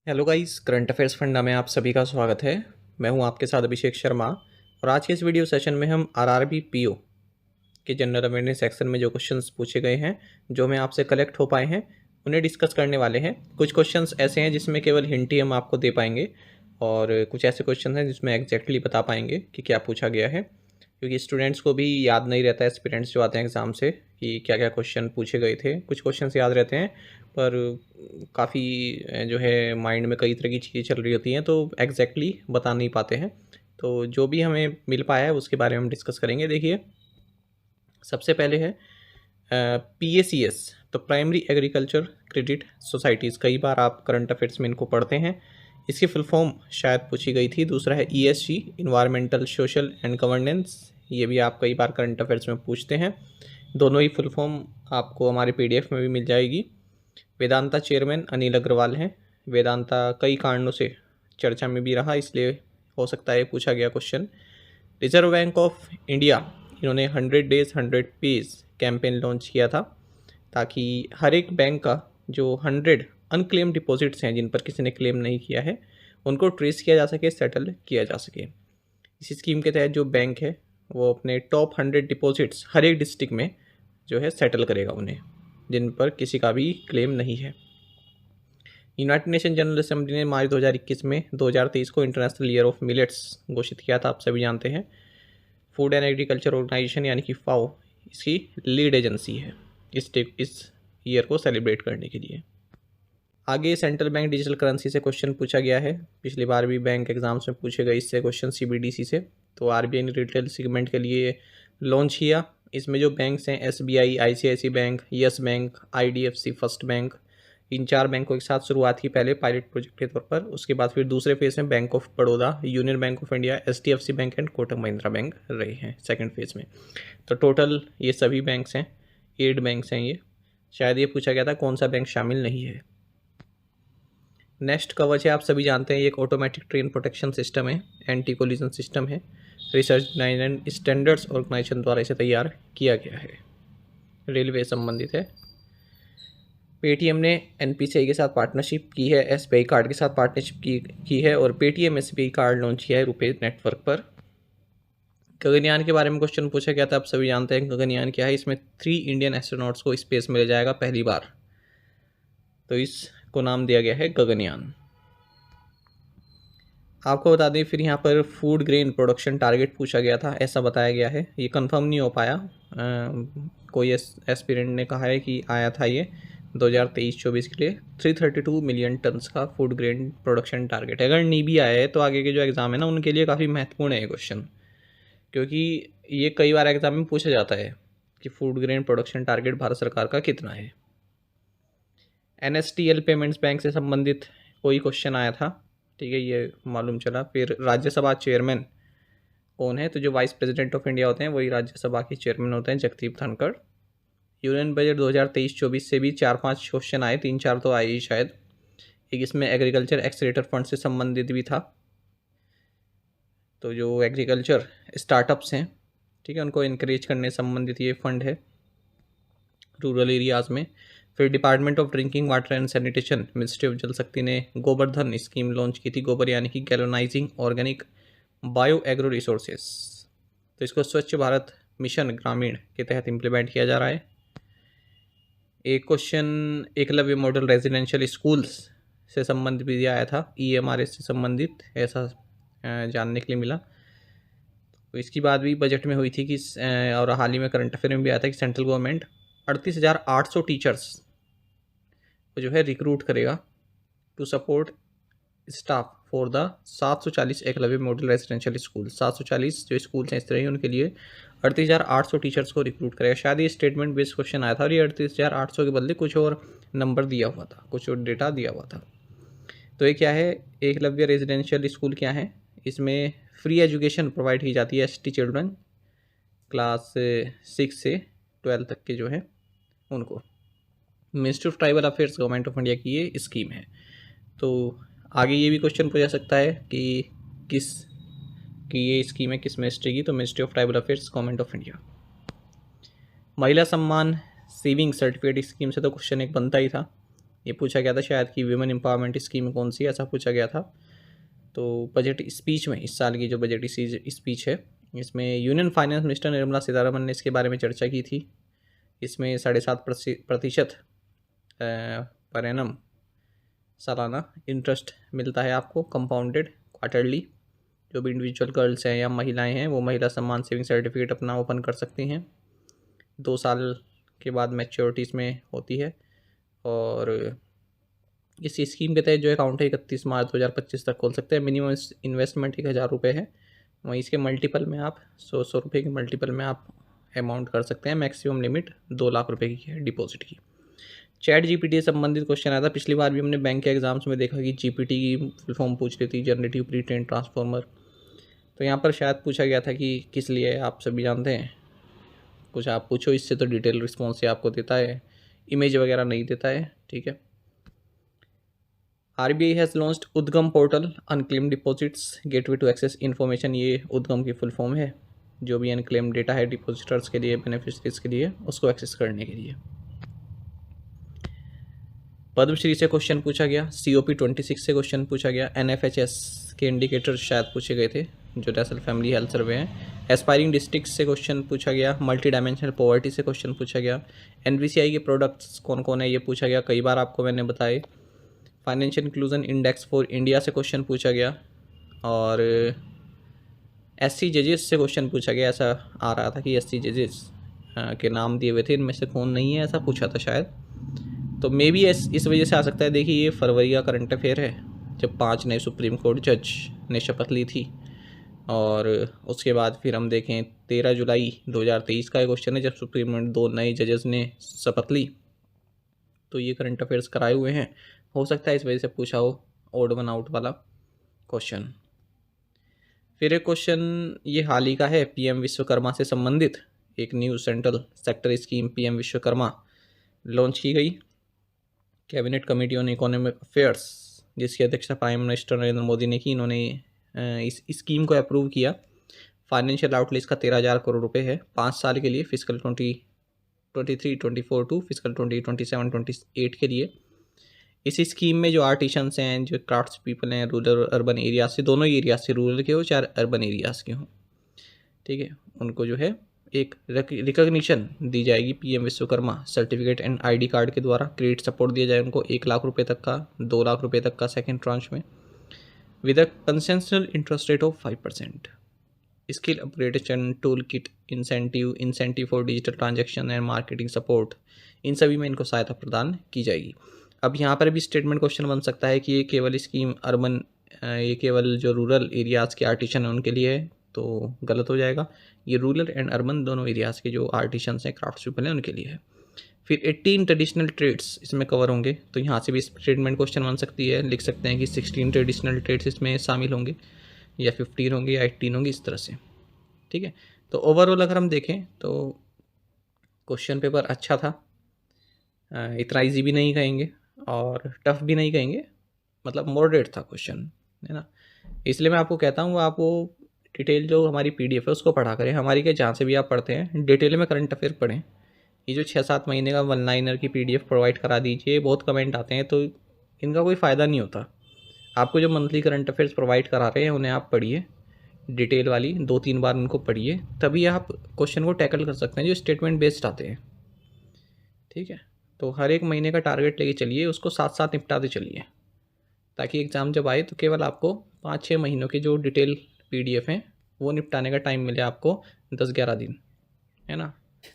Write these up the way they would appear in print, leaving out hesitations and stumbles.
Hello guys, current affairs funda में आप सभी का स्वागत है। मैं हूं आपके साथ अभिषेक शर्मा और आज के इस वीडियो सेशन में हम आरआरबी पीओ के जनरल अवेयरनेस सेक्शन में जो क्वेश्चंस पूछे गए हैं, जो हमें आपसे कलेक्ट हो पाए हैं, उन्हें डिस्कस करने वाले हैं। कुछ क्वेश्चंस ऐसे हैं जिसमें केवल हिंट ही हम आपको दे पाएंगे और कुछ ऐसे क्वेश्चन हैं जिसमें एग्जैक्टली बता पाएंगे कि क्या पूछा गया है, क्योंकि स्टूडेंट्स को भी याद नहीं रहता है, एस्पिरेंट्स जो आते हैं एग्ज़ाम से, कि क्या क्या क्वेश्चन पूछे गए थे। कुछ क्वेश्चंस याद रहते हैं पर काफ़ी जो है माइंड में कई तरह की चीज़ें चल रही होती हैं, तो एग्जैक्टली बता नहीं पाते हैं। तो जो भी हमें मिल पाया है उसके बारे में हम डिस्कस करेंगे। देखिए, सबसे पहले है PACS, तो प्राइमरी एग्रीकल्चर क्रेडिट सोसाइटीज़। कई बार आप करंट अफेयर्स में इनको पढ़ते हैं। इसकी फुल फॉर्म शायद पूछी गई थी। दूसरा है ESG, environmental social and governance. ये भी आप कई बार करंट अफेयर्स में पूछते हैं। दोनों ही फुल फॉर्म आपको हमारे PDF में भी मिल जाएगी। वेदांता चेयरमैन अनिल अग्रवाल हैं। वेदांता कई कारणों से चर्चा में भी रहा, इसलिए हो सकता है पूछा गया question. Reserve bank of India, इन्होंने 100 डेज 100 पेज कैंपेन लॉन्च किया था, ताकि हर एक बैंक का जो 100 अनक्लेम डिपॉजिट्स हैं, जिन पर किसी ने क्लेम नहीं किया है, उनको ट्रेस किया जा सके, सेटल किया जा सके। इसी स्कीम के तहत जो बैंक है वो अपने टॉप 100 डिपॉजिट्स हर एक डिस्ट्रिक्ट में जो है सेटल करेगा उन्हें, जिन पर किसी का भी क्लेम नहीं है। यूनाइटेड नेशन जनरल असेंबली ने मार्च 2021 में 2023 को इंटरनेशनल ईयर ऑफ मिलेट्स घोषित किया था, आप सभी जानते हैं। फूड एंड एग्रीकल्चर ऑर्गेनाइजेशन यानी कि FAO इसकी लीड एजेंसी है इस ईयर को सेलिब्रेट करने के लिए। आगे सेंट्रल बैंक डिजिटल करेंसी से क्वेश्चन पूछा गया है। पिछली बार भी बैंक एग्जाम्स में पूछे गए इससे क्वेश्चन CBDC से। तो RBI ने रिटेल सेगमेंट के लिए लॉन्च किया। इसमें जो बैंक्स हैं SBI, ICICI bank, yes bank, IDFC first bank, इन 4 बैंकों के साथ शुरुआत की पहले पायलट प्रोजेक्ट के तौर पर। उसके बाद फिर दूसरे फेज में bank of Baroda, union bank of India, HDFC bank and Kotak Mahindra bank रहे हैं सेकंड फेज में। तो टोटल ये सभी बैंक्स हैं, 8 बैंक्स हैं ये। शायद ये पूछा गया था कौन सा बैंक शामिल नहीं है। नेक्स्ट कवच है, आप सभी जानते हैं, ये एक ऑटोमेटिक ट्रेन प्रोटेक्शन सिस्टम है, एंटी कोलिजन सिस्टम है। Research design and standards organisation द्वारा इसे तैयार किया गया है, रेलवे संबंधित है। पेटीएम ने NPCI के साथ पार्टनरशिप की है, SBI कार्ड के साथ पार्टनरशिप की है और पेटीएम SBI कार्ड लॉन्च किया है रुपे नेटवर्क पर। गगनयान के बारे में क्वेश्चन पूछा गया था, आप सभी जानते हैं गगनयान क्या है। इसमें 3 इंडियन एस्ट्रोनॉट्स को स्पेस में ले जाएगा पहली बार, तो इसको नाम दिया गया है गगनयान। आपको बता दें फिर यहाँ पर फूड ग्रेन प्रोडक्शन टारगेट पूछा गया था, ऐसा बताया गया है। ये कंफर्म नहीं हो पाया, कोई एस्पिरेंट ने कहा है कि आया था ये 2023-24 के लिए 332 मिलियन टन्स का फूड ग्रेन प्रोडक्शन टारगेट है। अगर नहीं भी आया है तो आगे के जो एग्ज़ाम है ना, उनके लिए काफ़ी महत्वपूर्ण है ये क्वेश्चन, क्योंकि ये कई बार एग्ज़ाम में पूछा जाता है कि food grain production target Bharat सरकार का कितना है। NSTL पेमेंट्स बैंक से संबंधित कोई क्वेश्चन आया था, ठीक है, ये मालूम चला। फिर राज्यसभा चेयरमैन कौन है, तो जो वाइस प्रेसिडेंट ऑफ इंडिया होते हैं वही राज्यसभा के चेयरमैन होते हैं, जगदीप धनखड़। यूनियन बजट 2023-24 से भी 4-5 क्वेश्चन आए, 3-4 तो आए ही शायद। एक इसमें एग्रीकल्चर एक्सीलेटर फंड से संबंधित भी था। तो जो एग्रीकल्चर स्टार्टअप्स हैं, ठीक है, उनको इनक्रेज करने संबंधित ये फंड है रूरल एरियाज़ में। फिर department of drinking water and sanitation, ministry of जल शक्ति ने गोबर्धन स्कीम लॉन्च की थी। गोबर यानी कि गैलोनाइजिंग ऑर्गेनिक बायो एग्रो रिसोर्सेस, तो इसको स्वच्छ भारत मिशन ग्रामीण के तहत इम्प्लीमेंट किया जा रहा है। एक question Eklavya model residential schools से संबंधित भी आया था, EMRS से संबंधित, ऐसा जानने के लिए मिला। तो इसकी बात भी बजट में हुई थी कि और हाल ही में करंट अफेयर में भी आया था कि सेंट्रल गवर्नमेंट 38,800 टीचर्स को जो है रिक्रूट करेगा to support staff for the 740 Eklavya model residential school. 740 जो स्कूल्स हैं इस तरह ही, उनके लिए 38,800 टीचर्स को रिक्रूट करेगा। शायद ये स्टेटमेंट बेस्ड क्वेश्चन आया था और ये 38,800 के बदले कुछ और नंबर दिया हुआ था, कुछ और डेटा दिया हुआ था। तो ये क्या है, एकलव्य रेजिडेंशियल स्कूल क्या है, इसमें फ्री एजुकेशन प्रोवाइड की जाती है ST चिल्ड्रन क्लास 6 से 12 तक के जो है उनको। Ministry of tribal affairs government of India की ये स्कीम है। तो आगे ये भी क्वेश्चन पूछा सकता है कि ये स्कीम है किस मिनिस्ट्री की, तो ministry of tribal affairs government of India. महिला सम्मान सेविंग सर्टिफिकेट स्कीम से तो क्वेश्चन एक बनता ही था, ये पूछा गया था शायद कि विमेन एम्पावरमेंट स्कीम कौन सी है, ऐसा पूछा गया था। तो बजट स्पीच में, इस साल की जो बजट स्पीच है, इसमें union finance minister Nirmala Sitharaman ने इसके बारे में चर्चा की थी। इसमें 7.5% पर एनम सालाना इंटरेस्ट मिलता है आपको, कंपाउंडेड क्वार्टरली। जो भी इंडिविजुअल गर्ल्स हैं या महिलाएं हैं वो महिला सम्मान सेविंग सर्टिफिकेट अपना ओपन कर सकती हैं। 2 साल के बाद मैच्योरिटी इसमें होती है। और इस स्कीम के तहत जो अकाउंट है 31 मार्च 2025 तक खोल सकते हैं। मिनिमम इन्वेस्टमेंट 1000 रुपये है। वहीं इसके मल्टीपल में आप 100 रुपये के मल्टीपल में आप अमाउंट कर सकते हैं। मैक्सिमम लिमिट 2 लाख रुपये की है डिपॉजिट की। चैट जीपीटी से संबंधित क्वेश्चन आया था। पिछली बार भी हमने बैंक के एग्जाम्स में देखा कि जीपीटी की फुल फॉर्म पूछ रही थी, जनरेटिव प्री ट्रेन ट्रांसफॉर्मर। तो यहाँ पर शायद पूछा गया था कि किस लिए, आप सभी जानते हैं। कुछ आप पूछो, इससे तो डिटेल रिस्पॉन्स ही आपको देता है, इमेज वगैरह नहीं देता है। ठीक है। RBI has launched Udgam portal unclaimed deposits gateway to access information. ये उद्गम की फुल फॉर्म है, जो भी अनक्लेम डेटा है डिपॉजिटर्स के लिए, बेनिफिशरीज के लिए, उसको एक्सेस करने के लिए। पद्मश्री से क्वेश्चन पूछा गया। COP 26 से क्वेश्चन पूछा गया। NFHS के इंडिकेटर शायद पूछे गए थे, जो नेशनल फैमिली हेल्थ सर्वे हैं। एस्पायरिंग डिस्ट्रिक्ट से क्वेश्चन पूछा गया। मल्टी डायमेंशनल पॉवर्टी से क्वेश्चन पूछा गया। NVCI के प्रोडक्ट्स कौन कौन है ये पूछा गया, कई बार आपको मैंने बताए। Financial inclusion index for India से क्वेश्चन पूछा गया। और SC जजेस से क्वेश्चन पूछा गया। ऐसा आ रहा था कि SC जजेस के नाम दिए हुए थे, इनमें से कौन नहीं है, ऐसा पूछा था शायद। तो मे बी इस वजह से आ सकता है। देखिए, ये फरवरी का करंट अफेयर है, जब 5 नए सुप्रीम कोर्ट जज ने शपथ ली थी। और उसके बाद फिर हम देखें 13 जुलाई 2023 का क्वेश्चन है, जब सुप्रीम कोर्ट 2 नए जजेस ने शपथ ली। तो ये करंट अफेयर्स कराए हुए हैं, हो सकता है इस वजह से पूछा हो, ओड वन आउट वाला क्वेश्चन। फिर एक क्वेश्चन ये हाल ही का है, PM विश्वकर्मा से संबंधित एक new central sector scheme PM Vishwakarma launch की गई। Cabinet committee on economic affairs, जिसकी अध्यक्षता प्राइम मिनिस्टर नरेंद्र मोदी ने की, इन्होंने इस स्कीम को अप्रूव किया। फाइनेंशियल आउटले इसका 13,000 करोड़ रुपए है 5 साल के लिए, फिजिकल 2023-24 टू फिजिकल 2027-28 के लिए। इस स्कीम में जो आर्टिशंस हैं, जो क्राफ्ट्स पीपल हैं, रूरल अर्बन एरियाज से, दोनों ही एरियाज से, रूरल के हो चाहे अर्बन एरियाज के हों, ठीक है, उनको जो है एक रिकॉग्निशन दी जाएगी PM Vishwakarma certificate and ID card के द्वारा। क्रेडिट सपोर्ट दिया जाए उनको 1 लाख रुपये तक का, 2 लाख रुपये तक का सेकेंड ट्रांच में, with a concessional interest rate of 5%। Skill upgradation tool kit, incentive for digital transaction and marketing support, इन सभी में इनको सहायता प्रदान की जाएगी। अब यहाँ पर भी स्टेटमेंट क्वेश्चन बन सकता है कि ये केवल स्कीम अर्बन, ये केवल जो रूरल एरियाज़ के आर्टिशन है उनके लिए है, तो गलत हो जाएगा। ये रूरल एंड अर्बन दोनों एरियाज़ के जो आर्टिशंस हैं, क्राफ्ट्स पीपल हैं, उनके लिए है। फिर 18 ट्रेडिशनल ट्रेड्स इसमें कवर होंगे, तो यहाँ से भी स्टेटमेंट क्वेश्चन बन सकती है। लिख सकते हैं कि 16 ट्रेडिशनल ट्रेड्स इसमें शामिल होंगे, या 15 होंगे, या 18 होंगे, इस तरह से। ठीक है। तो ओवरऑल अगर हम देखें तो क्वेश्चन पेपर अच्छा था। इतना ईजी भी नहीं कहेंगे और टफ भी नहीं कहेंगे, मतलब मॉडरेट था क्वेश्चन, है ना। इसलिए मैं आपको कहता हूँ आप वो डिटेल जो हमारी PDF है उसको पढ़ा करें। हमारी के जहाँ से भी आप पढ़ते हैं डिटेल में करंट अफेयर पढ़ें। ये जो 6-7 महीने का 1 लाइनर की PDF प्रोवाइड करा दीजिए, बहुत कमेंट आते हैं, तो इनका कोई फ़ायदा नहीं होता। आपको जो मंथली करंट अफेयर्स प्रोवाइड करा रहे हैं उन्हें आप पढ़िए, डिटेल वाली 2-3 बार उनको पढ़िए, तभी आप क्वेश्चन को टैकल कर सकते हैं जो स्टेटमेंट बेस्ड आते हैं। ठीक है। तो हर एक महीने का टारगेट लेके चलिए, उसको साथ साथ निपटाते चलिए, ताकि एग्ज़ाम जब आए तो केवल आपको 5-6 महीनों के जो डिटेल PDF हैं वो निपटाने का टाइम मिले आपको, 10-11 दिन, है ना।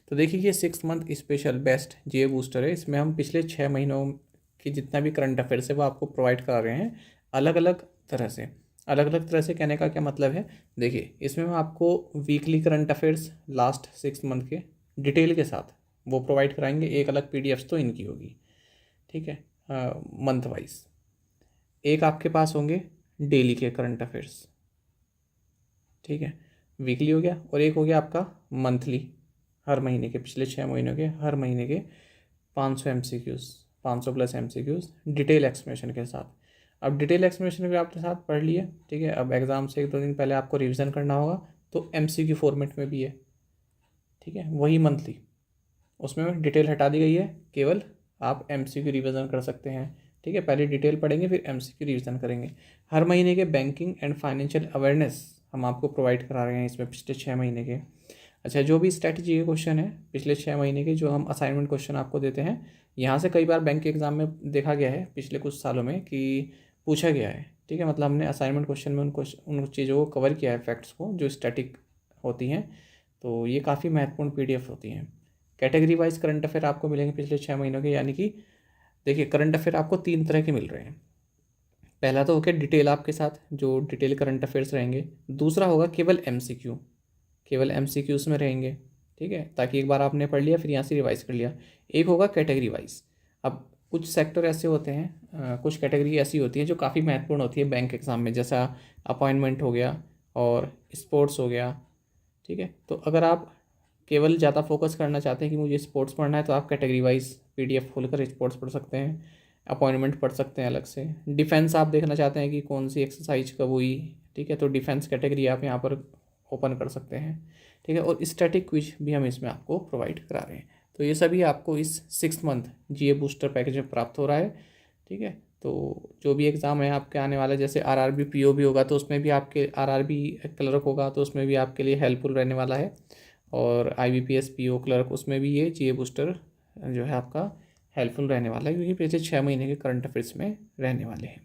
तो देखिए ये 6 month special best GA booster है। इसमें हम पिछले 6 महीनों की जितना भी करंट अफेयर्स है वो आपको प्रोवाइड करा रहे हैं, अलग अलग तरह से। अलग अलग तरह से कहने का क्या मतलब है, देखिए इसमें हम आपको weekly current affairs last 6 month के डिटेल के साथ वो प्रोवाइड कराएंगे। एक अलग PDFs तो इनकी होगी, ठीक है, मंथ वाइज। एक आपके पास होंगे डेली के करंट अफेयर्स, ठीक है, वीकली हो गया। और एक हो गया आपका मंथली, हर महीने के, पिछले 6 महीनों के हर महीने के 500 MCQs, 500 plus MCQs detail explanation के साथ। अब डिटेल एक्सप्लेनेशन भी आपके साथ पढ़ लिए, ठीक है। अब एग्ज़ाम से 1-2 दिन पहले आपको रिवीजन करना होगा, तो MCQ फॉर्मेट में भी है, ठीक है, वही मंथली। उसमें डिटेल हटा दी गई है, केवल आप MCQ रिवीजन कर सकते हैं। ठीक है, पहले डिटेल पढ़ेंगे फिर MCQ रिवीजन करेंगे। हर महीने के बैंकिंग एंड फाइनेंशियल अवेयरनेस हम आपको प्रोवाइड करा रहे हैं इसमें पिछले 6 महीने के। अच्छा, जो भी स्ट्रैटेजी के क्वेश्चन है पिछले 6 महीने के जो हम असाइनमेंट क्वेश्चन आपको देते हैं, यहाँ से कई बार बैंक के एग्ज़ाम में देखा गया है पिछले कुछ सालों में कि पूछा गया है। ठीक है, मतलब हमने असाइनमेंट क्वेश्चन में उन चीज़ों को कवर किया है, फैक्ट्स को जो स्टैटिक होती हैं। तो ये काफ़ी महत्वपूर्ण PDF होती हैं। कैटेगरी वाइज करंट अफेयर आपको मिलेंगे पिछले 6 महीनों के, यानी कि देखिए करंट अफेयर आपको 3 तरह के मिल रहे हैं। पहला तो हो गया डिटेल आपके साथ जो डिटेल करंट अफेयर्स रहेंगे। दूसरा होगा केवल MCQ, केवल MCQs में रहेंगे। ठीक है, ताकि एक बार आपने पढ़ लिया फिर यहाँ से रिवाइज कर लिया। एक होगा कैटेगरी वाइज। अब कुछ सेक्टर ऐसे होते हैं, कुछ कैटेगरी ऐसी होती है जो काफ़ी महत्वपूर्ण होती है बैंक एग्ज़ाम में, जैसा अपॉइंटमेंट हो गया और स्पोर्ट्स हो गया। ठीक है, तो अगर आप केवल ज़्यादा फोकस करना चाहते हैं कि मुझे स्पोर्ट्स पढ़ना है तो आप कैटेगरी वाइज PDF खोलकर स्पोर्ट्स पढ़ सकते हैं, अपॉइंटमेंट पढ़ सकते हैं अलग से। डिफेंस आप देखना चाहते हैं कि कौन सी एक्सरसाइज कब हुई, ठीक है, तो डिफेंस कैटेगरी आप यहाँ पर ओपन कर सकते हैं। ठीक है, और स्टैटिक क्विज भी हम इसमें आपको प्रोवाइड करा रहे हैं। तो ये सभी आपको इस 6 मंथ GA बूस्टर पैकेज में प्राप्त हो रहा है। ठीक है, तो जो भी एग्ज़ाम है आपके आने वाला, जैसे RRB PO भी होगा तो उसमें भी आपके, RRB क्लर्क होगा तो उसमें भी आपके लिए हेल्पफुल रहने वाला है, और IBPS PO क्लर्क उसमें भी ये GA बूस्टर जो है आपका हेल्पफुल रहने वाला है, क्योंकि पिछले 6 महीने के करंट अफेयर्स में रहने वाले हैं।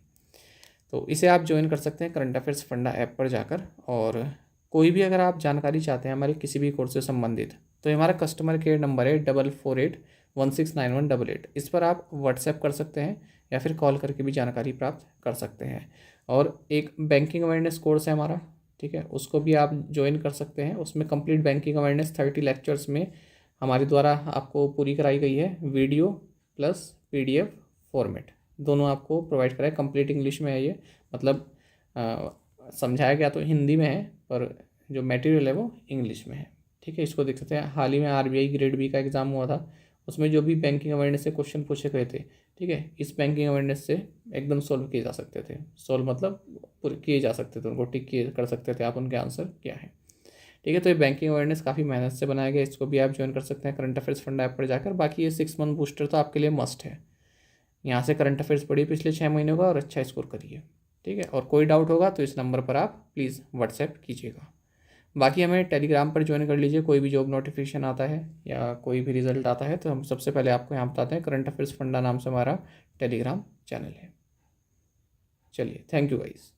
तो इसे आप ज्वाइन कर सकते हैं करंट अफेयर्स फंडा ऐप पर जाकर। और कोई भी अगर आप जानकारी चाहते हैं हमारे किसी भी कोर्स से संबंधित, तो हमारा कस्टमर केयर नंबर है 4481691188। इस पर आप व्हाट्सएप कर सकते हैं या फिर कॉल करके भी जानकारी प्राप्त कर सकते हैं। और एक बैंकिंग अवेयरनेस कोर्स है हमारा, ठीक है, उसको भी आप ज्वाइन कर सकते हैं। उसमें कंप्लीट बैंकिंग अवेयरनेस 30 लेक्चर्स में हमारे द्वारा आपको पूरी कराई गई है, वीडियो प्लस PDF फॉर्मेट दोनों आपको प्रोवाइड कराए। कंप्लीट इंग्लिश में है ये, मतलब समझाया गया तो हिंदी में है पर जो मटेरियल है वो इंग्लिश में है। ठीक है, इसको देख सकते हैं। हाल ही में RBI ग्रेड B का एग्ज़ाम हुआ था, उसमें जो भी बैंकिंग अवेयरनेस से क्वेश्चन पूछे गए थे, ठीक है, इस बैंकिंग अवेयरनेस से एकदम सोल्व किए जा सकते थे। सोल्व मतलब पूरे किए जा सकते थे, उनको टिक किए कर सकते थे आप, उनके आंसर क्या है। ठीक है, तो ये बैंकिंग अवेयरनेस काफ़ी मेहनत से बनाया गया, इसको भी आप ज्वाइन कर सकते हैं करंट अफेयर्स फंड ऐप पर जाकर। बाकी ये 6 मंथ बूस्टर तो आपके लिए मस्ट है। यहाँ से करंट अफेयर्स पढ़िए पिछले 6 महीनों का और अच्छा स्कोर करिए। ठीक है, और कोई डाउट होगा तो इस नंबर पर आप प्लीज़ व्हाट्सएप कीजिएगा। बाकी हमें टेलीग्राम पर ज्वाइन कर लीजिए। कोई भी जॉब नोटिफिकेशन आता है या कोई भी रिजल्ट आता है तो हम सबसे पहले आपको यहाँ बताते हैं। करंट अफेयर्स फंडा नाम से हमारा टेलीग्राम चैनल है। चलिए, थैंक यू गाइस।